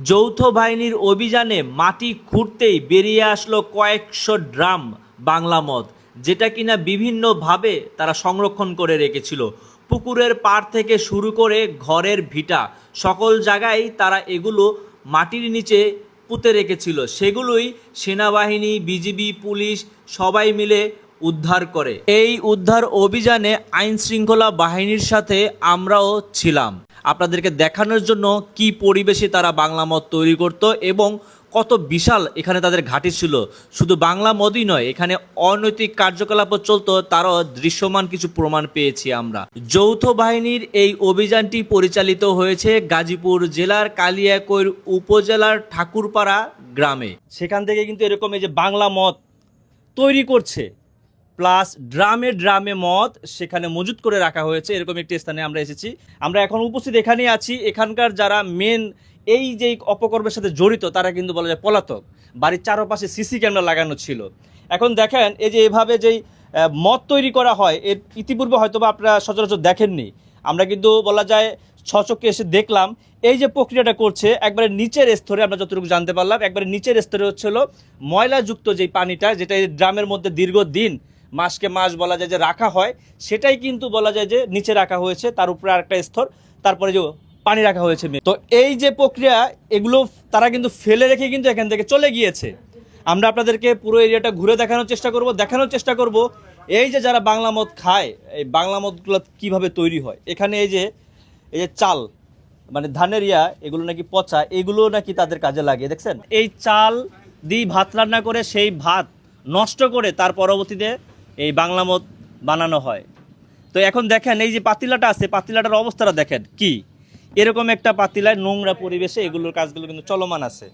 যৌথ বাহিনীর অভিযানে মাটি খুঁড়তেই বেরিয়ে আসলো কয়েকশো ড্রাম বাংলা মদ, যেটা কিনা বিভিন্নভাবে তারা সংরক্ষণ করে রেখেছিল। পুকুরের পাড় থেকে শুরু করে ঘরের ভিটা সকল জায়গায় তারা এগুলো মাটির নিচে পুঁতে রেখেছিল। সেগুলোই সেনাবাহিনী, বিজিবি, পুলিশ সবাই মিলে উদ্ধার করে। এই উদ্ধার অভিযানে আইন শৃঙ্খলা বাহিনীর সাথে আমরাও ছিলাম, আপনাদেরকে দেখানোর জন্য কি পরিবেশে তারা বাংলা মদ তৈরি করত এবং কত বিশাল এখানে তাদের ঘাঁটি ছিল। শুধু বাংলা মদই নয়, এখানে অনৈতিক কার্যকলাপও চলতো, তারও দৃশ্যমান কিছু প্রমাণ পেয়েছি আমরা। যৌথ বাহিনীর এই অভিযানটি পরিচালিত হয়েছে গাজীপুর জেলার কালিয়াকৈর উপজেলার ঠাকুরপাড়া গ্রামে। সেখান থেকে কিন্তু এরকম এই যে বাংলা মদ তৈরি করছে, প্লাস ড্রামে ড্রামে মদ সেখানে মজুত করে রাখা হয়েছে। এরকম একটি স্থানে আমরা এসেছি, আমরা এখন উপস্থিত এখানেই আছি। এখানকার যারা মেন এই যে অপকর্মের সাথে জড়িত তারা কিন্তু বলা যায় পলাতক। বাড়ির চারপাশে সিসি ক্যামেরা লাগানো ছিল। এখন দেখেন এই যে এভাবে যেই মদ তৈরি করা হয়, এর ইতিপূর্বে হয়তো বা আপনারা সচরাচর দেখেননি, আমরা কিন্তু বলা যায় স্বচক্ষে এসে দেখলাম। এই যে প্রক্রিয়াটা করছে একবারে নিচের স্তরে, আমরা যতটুকু জানতে পারলাম একবারে নিচের স্তরে হচ্ছিল ময়লাযুক্ত যেই পানিটা, যেটা এই ড্রামের মধ্যে দীর্ঘদিন মাসকে মাস বলা যায় যে রাখা হয়, সেটাই কিন্তু বলা যায় যে নিচে রাখা হয়েছে, তার উপরে আরেকটা স্তর, তারপরে যে পানি রাখা হয়েছে। তো এই যে প্রক্রিয়া, এগুলো তারা কিন্তু ফেলে রেখে কিন্তু এখান থেকে চলে গিয়েছে। আমরা আপনাদেরকে পুরো এরিয়াটা ঘুরে দেখানোর চেষ্টা করব এই যে যারা বাংলা মদ খায়, এই বাংলা মদগুলো কীভাবে তৈরি হয়। এখানে এই যে চাল, মানে ধানের এগুলো নাকি পচা, এগুলো নাকি তাদের কাজে লাগে। দেখছেন এই চাল দিয়ে ভাত রান্না করে সেই ভাত নষ্ট করে তার পরবর্তীতে এই বাংলা মদ বানানো হয়। তো এখন দেখেন এই যে পাতিলাটা আছে, পাতিলাটার অবস্থাটা দেখেন কি, এরকম একটা পাতিলায় নোংরা পরিবেশে এগুলোর কাজগুলো কিন্তু চলমান আছে।